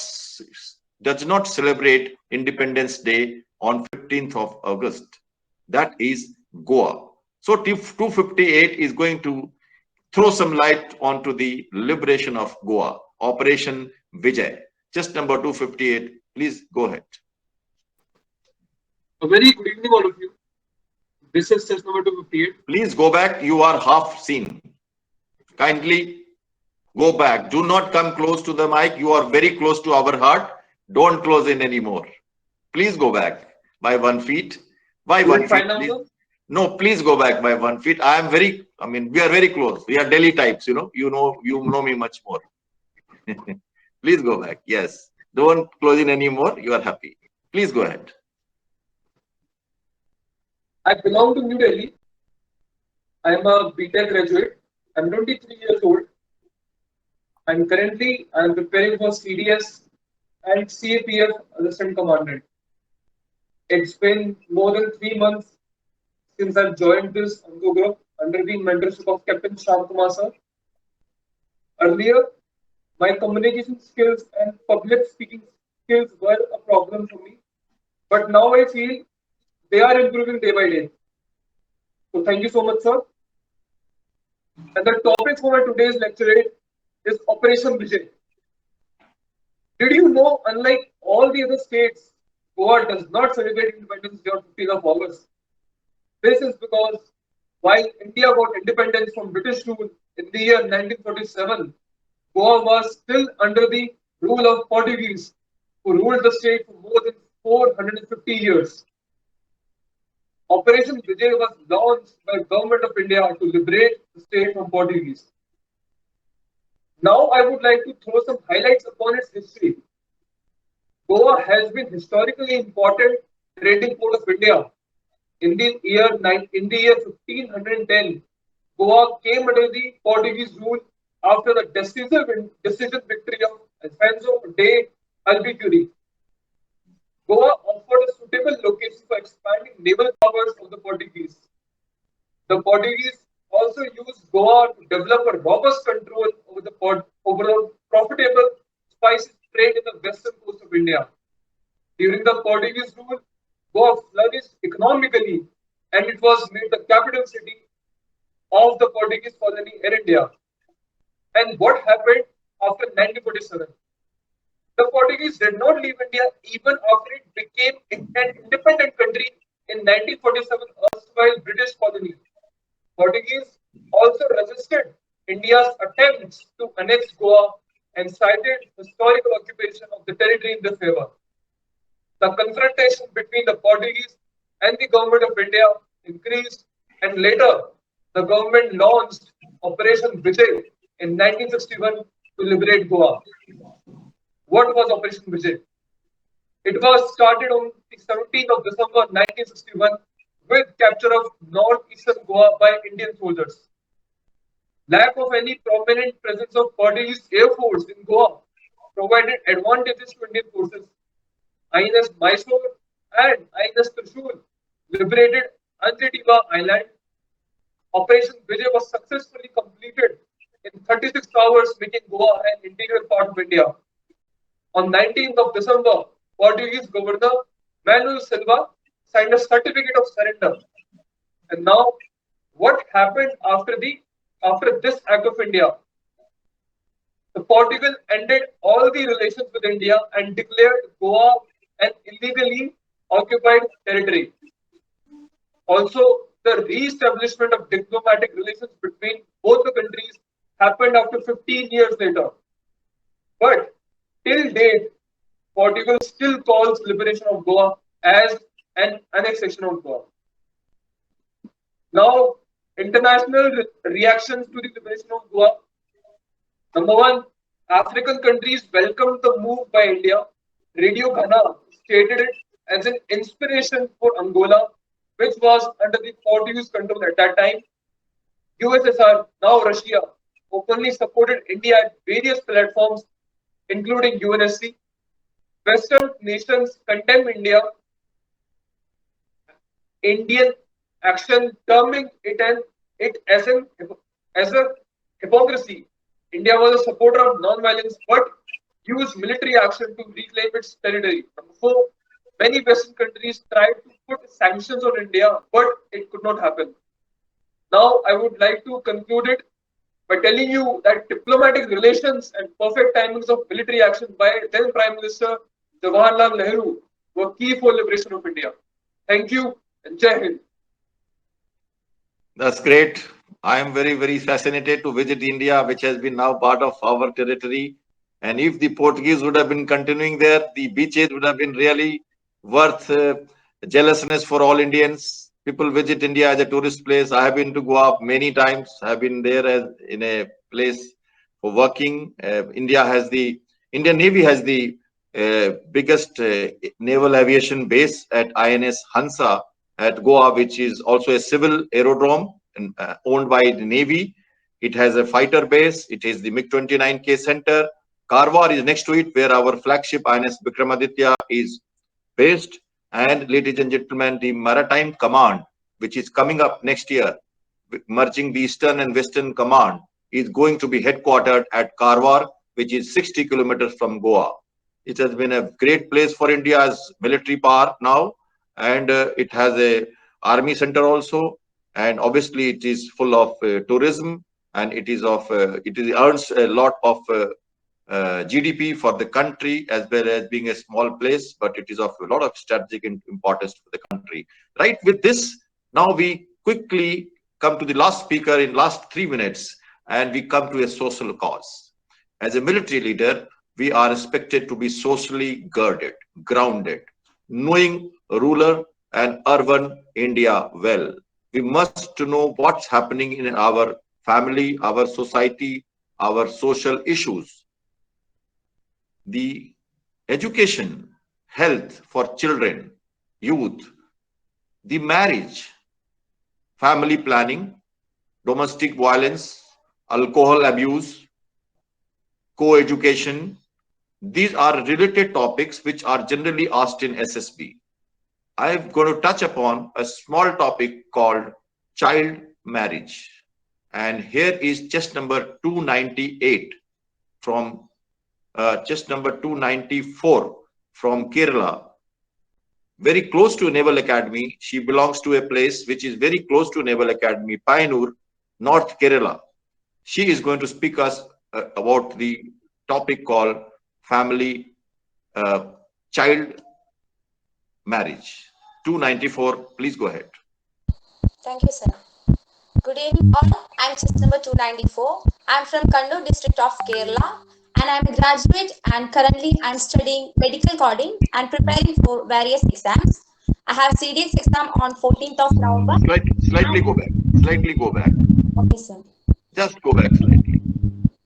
celebrate Independence Day on 15th of August. That is Goa. So 258 is going to throw some light onto the liberation of Goa, Operation Vijay. Just number 258, please go ahead. A very good evening, all of you. This is chess number 258. Please go back. You are half seen. Kindly go back. Do not come close to the mic. You are very close to our heart. Don't close in anymore. Please go back by 1 feet. By 1 feet, please. No, please go back by 1 feet. We are very close. We are Delhi types, you know me much more. Please go back. Yes. Don't close in anymore. You are happy. Please go ahead. I belong to New Delhi. I am a BTech graduate. I'm 23 years old. And currently, I am preparing for CDS and CAPF Assistant Commandant. It's been more than 3 months since I've joined this Anko group under the mentorship of Captain Shyam Kumar sir. Earlier, my communication skills and public speaking skills were a problem for me. But now I feel they are improving day by day. So thank you so much, sir. And the topic for my today's lecture is Operation Vijay. Did you know, unlike all the other states, Goa does not celebrate Independence Day on 15th of August? This is because while India got independence from British rule in the year 1947, Goa was still under the rule of Portuguese, who ruled the state for more than 450 years. Operation Vijay was launched by the Government of India to liberate the state from Portuguese. Now I would like to throw some highlights upon its history. Goa has been historically important trading port of India. In the year 1510, Goa came under the Portuguese rule after the decisive victory of Alfonso de Albuquerque. Goa offered a suitable location for expanding naval powers of the Portuguese. The Portuguese also used Goa to develop a robust control over the profitable spices trade in the western coast of India. During the Portuguese rule, Goa flourished economically and it was made the capital city of the Portuguese colony Air India. And what happened after 1947? The Portuguese did not leave India even after it became an independent country in 1947 erstwhile British colony. Portuguese also resisted India's attempts to annex Goa and cited historical occupation of the territory in their favor. The confrontation between the Portuguese and the Government of India increased, and later the government launched Operation Vijay in 1961 to liberate Goa. What was Operation Vijay? It was started on the 17th of December 1961 with capture of northeastern Goa by Indian soldiers. Lack of any prominent presence of Portuguese Air Force in Goa provided advantages to Indian forces. INS Mysore and INS Trishul liberated Anjadiva Island. Operation Vijay was successfully completed in 36 hours, making Goa an integral part of India. On 19th of December, Portuguese Governor Manuel Silva signed a certificate of surrender. And now, what happened after this act of India? The Portugal ended all the relations with India and declared Goa an illegally occupied territory. Also, the re-establishment of diplomatic relations between both the countries happened after 15 years later. But till date, Portugal still calls liberation of Goa as an annexation of Goa. Now, international reactions to the liberation of Goa. Number one, African countries welcomed the move by India. Radio Ghana stated it as an inspiration for Angola, which was under the Portuguese control at that time. USSR, now Russia, openly supported India at various platforms, including UNSC. Western nations condemn Indian action, terming it as a hypocrisy. India was a supporter of non-violence, but used military action to reclaim its territory. Number four, many Western countries tried to put sanctions on India, but it could not happen. Now, I would like to conclude it by telling you that diplomatic relations and perfect timings of military action by then Prime Minister Jawaharlal Nehru were key for liberation of India. Thank you and Jai Hind. That's great. I am very, very fascinated to visit India, which has been now part of our territory. And if the Portuguese would have been continuing there, the beaches would have been really worth jealousness for all Indians. People visit India as a tourist place. I have been to Goa many times. I have been there as in a place for working. Indian Navy has the biggest naval aviation base at INS Hansa at Goa, which is also a civil aerodrome owned by the Navy. It has a fighter base. It is the MiG-29K center. Karwar is next to it, where our flagship INS Vikramaditya is based. And ladies and gentlemen, the Maritime Command, which is coming up next year, merging the Eastern and Western Command, is going to be headquartered at Karwar, which is 60 kilometers from Goa. It has been a great place for India's military power now, and it has a army center also, and obviously it is full of tourism, and it earns a lot of GDP for the country, as well as being a small place, but it is of a lot of strategic importance for the country. Right, with this, now we quickly come to the last speaker in last 3 minutes, and we come to a social cause. As a military leader, we are expected to be socially girded, grounded, knowing rural and urban India well. We must know what's happening in our family, our society, our social issues. The education, health for children, youth, the marriage, family planning, domestic violence, alcohol abuse, co-education. These are related topics which are generally asked in SSB. I'm going to touch upon a small topic called child marriage. And here is chest number 298 from chest number 294 from Kerala, very close to Naval Academy. She belongs to a place which is very close to Naval Academy, Payanur, North Kerala. She is going to speak us about the topic called family child marriage. 294, please go ahead. Thank you, sir. Good evening all. I'm chest number 294. I'm from Kannur district of Kerala, and I'm a graduate, and currently I'm studying medical coding and preparing for various exams. I have CDX exam on 14th of November. Slightly go back. Slightly go back. Okay, sir. Just go back slightly.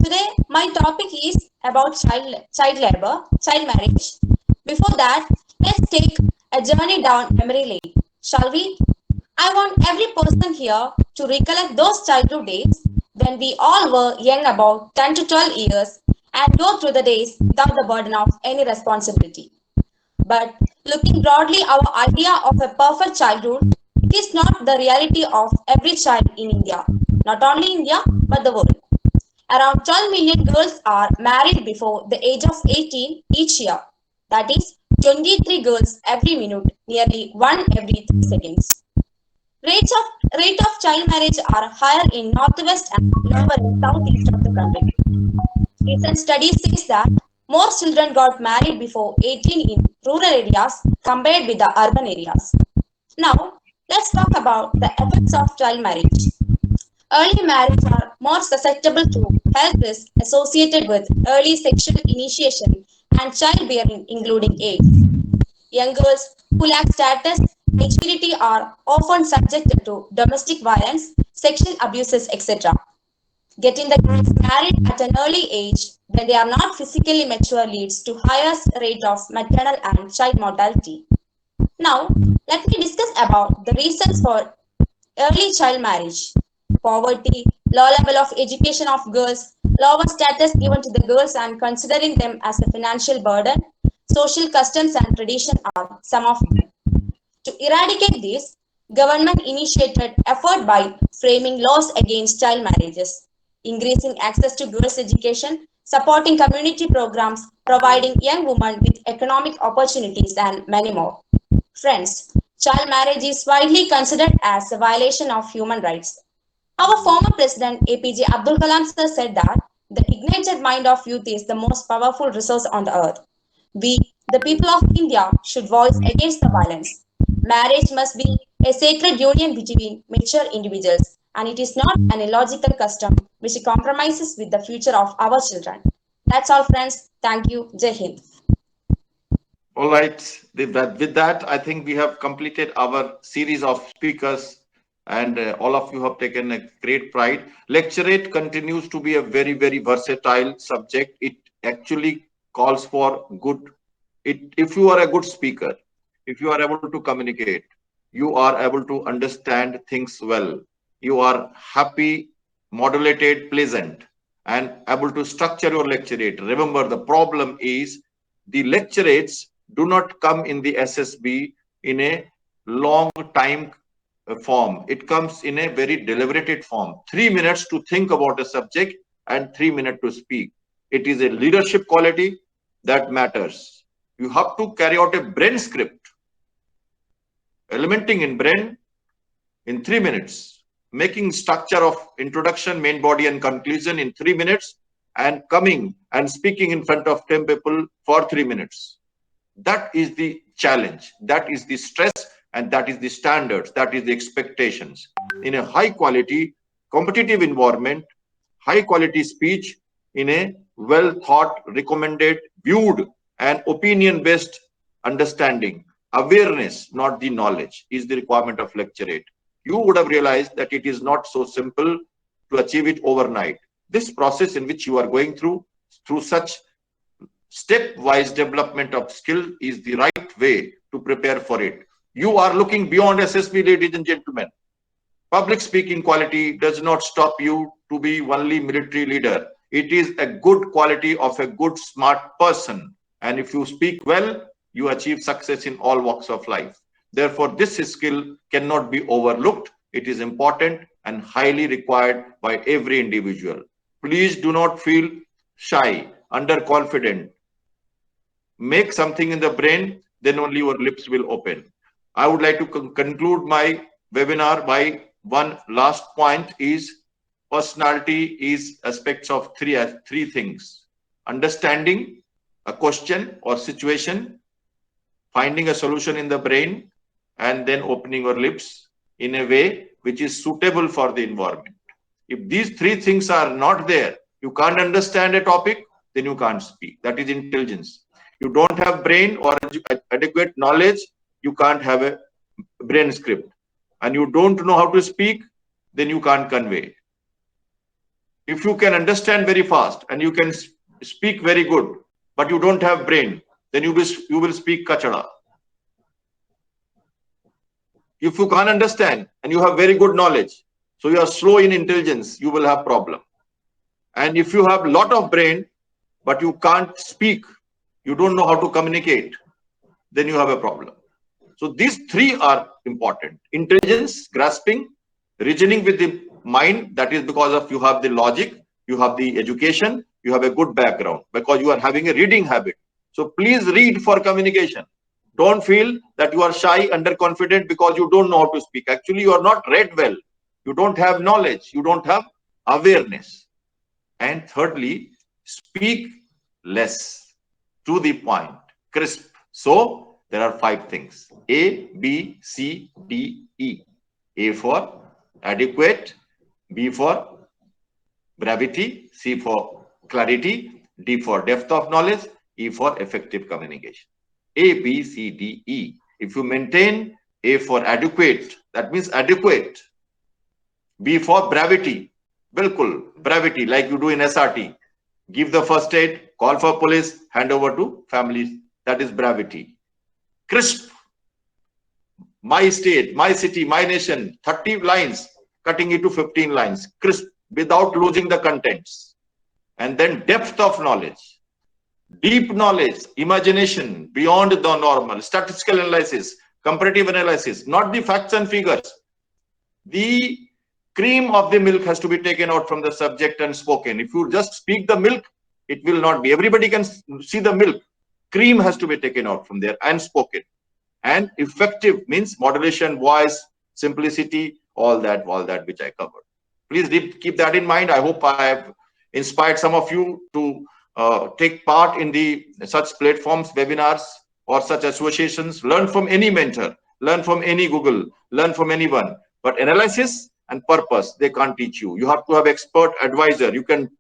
Today, my topic is about child labor, child marriage. Before that, let's take a journey down memory lane, shall we? I want every person here to recollect those childhood days when we all were young, about 10 to 12 years, and go through the days without the burden of any responsibility. But looking broadly, our idea of a perfect childhood, it is not the reality of every child in India, not only India, but the world. Around 12 million girls are married before the age of 18 each year. That is 23 girls every minute, nearly 1 every 3 seconds. Rate of child marriage are higher in northwest and lower in southeast of the country. Recent studies says that more children got married before 18 in rural areas compared with the urban areas. Now, let's talk about the effects of child marriage. Early marriage are more susceptible to health risks associated with early sexual initiation and childbearing, including AIDS. Young girls who lack status, maturity are often subjected to domestic violence, sexual abuses, etc. Getting the girls married at an early age when they are not physically mature leads to highest rate of maternal and child mortality. Now, let me discuss about the reasons for early child marriage. Poverty, low level of education of girls, lower status given to the girls and considering them as a financial burden, social customs and tradition are some of them. To eradicate this, Government initiated effort by framing laws against child marriages, increasing access to girls' education, supporting community programs, providing young women with economic opportunities, and many more. Friends, child marriage is widely considered as a violation of human rights. Our former president APJ Abdul Kalam sir said that the ignited mind of youth is the most powerful resource on the earth. We, the people of India, should voice against the violence. Marriage must be a sacred union between mature individuals, and it is not an illogical custom which compromises with the future of our children. That's all, friends. Thank you. Jai Hind. All right. With that, I think we have completed our series of speakers, and all of you have taken a great pride. Lecturate continues to be a very, very versatile subject. It actually calls for good. If you are a good speaker, if you are able to communicate, you are able to understand things well. You are happy, modulated, pleasant, and able to structure your lecturate. Remember, the problem is the lecturates do not come in the SSB in a long time form. It comes in a very deliberated form. 3 minutes to think about a subject and 3 minutes to speak. It is a leadership quality that matters. You have to carry out a brain script, elementing in brain in 3 minutes, making structure of introduction, main body, and conclusion in 3 minutes, and coming and speaking in front of 10 people for 3 minutes. That is the challenge, that is the stress, and that is the standards, that is the expectations. In a high quality, competitive environment, high quality speech in a well thought, recommended, viewed, and opinion based understanding. Awareness, not the knowledge, is the requirement of lecturate. You would have realized that it is not so simple to achieve it overnight. This process in which you are going through such stepwise development of skill is the right way to prepare for it. You are looking beyond SSB, ladies and gentlemen. Public speaking quality does not stop you to be only military leader. It is a good quality of a good, smart person. And if you speak well, you achieve success in all walks of life. Therefore, this skill cannot be overlooked. It is important and highly required by every individual. Please do not feel shy, underconfident. Make something in the brain, then only your lips will open. I would like to conclude my webinar by one last point is personality is aspects of three things: understanding a question or situation, finding a solution in the brain, and then opening your lips in a way which is suitable for the environment. If these three things are not there, you can't understand a topic, then you can't speak. That is intelligence. You don't have brain or adequate knowledge, you can't have a brain script. And you don't know how to speak, then you can't convey. If you can understand very fast and you can speak very good, but you don't have brain, then you will speak kachada. If you can't understand and you have very good knowledge, so you are slow in intelligence, you will have problem. And if you have a lot of brain, but you can't speak, you don't know how to communicate, then you have a problem. So these three are important: intelligence, grasping, reasoning with the mind. That is because of you have the logic, you have the education, you have a good background, because you are having a reading habit. So please read for communication. Don't feel that you are shy, underconfident because you don't know how to speak. Actually, you are not read well. You don't have knowledge. You don't have awareness. And thirdly, speak less, to the point, crisp. So there are 5 things: A, B, C, D, E. A for adequate, B for brevity, C for clarity, D for depth of knowledge, E for effective communication. A, B, C, D, E. If you maintain A for adequate, that means adequate. B for brevity, bilkul, brevity, like you do in SRT. Give the first aid, call for police, hand over to families. That is brevity. Crisp. My state, my city, my nation, 30 lines, cutting it to 15 lines. Crisp, without losing the contents. And then depth of knowledge. Deep knowledge, imagination, beyond the normal, statistical analysis, comparative analysis, not the facts and figures. The cream of the milk has to be taken out from the subject and spoken. If you just speak the milk, it will not be. Everybody can see the milk. Cream has to be taken out from there and spoken. And effective means modulation, voice, simplicity, all that which I covered. Please keep that in mind. I hope I have inspired some of you to take part in such platforms, webinars, or such associations. Learn from any mentor, learn from any Google, learn from anyone. But analysis and purpose, they can't teach you. You have to have expert advisor. You can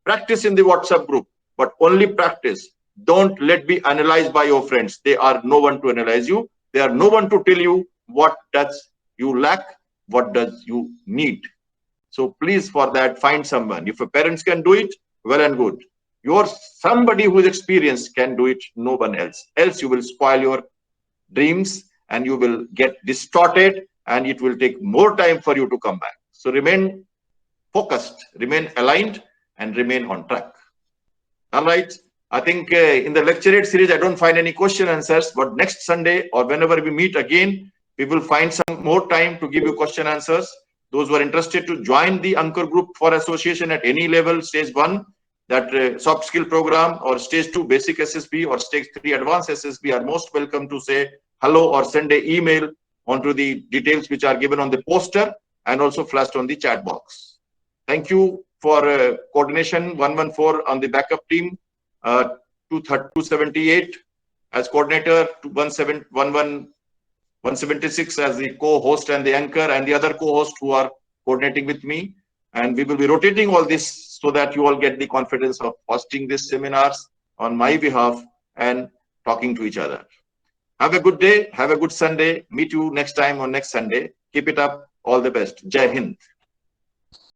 practice in the WhatsApp group, but only practice. Don't let be analyzed by your friends. They are no one to analyze you. They are no one to tell you what does you lack, what does you need. So please, for that, find someone. If your parents can do it, well and good. Somebody who is experienced can do it, no one else. Else you will spoil your dreams and you will get distorted and it will take more time for you to come back. So remain focused, remain aligned, and remain on track. All right. I think in the lecture series, I don't find any question answers, but next Sunday or whenever we meet again, we will find some more time to give you question answers. Those who are interested to join the Anchor group for association at any level, stage 1, that soft skill program, or stage 2 basic SSB, or stage 3 advanced SSB, are most welcome to say hello or send an email onto the details which are given on the poster and also flashed on the chat box. Thank you for coordination 114 on the backup team, 278 as coordinator, 176 as the co-host and the anchor, and the other co-host who are coordinating with me. And we will be rotating all this so that you all get the confidence of hosting these seminars on my behalf and talking to each other. Have a good day. Have a good Sunday. Meet you next time on next Sunday. Keep it up. All the best. Jai Hind.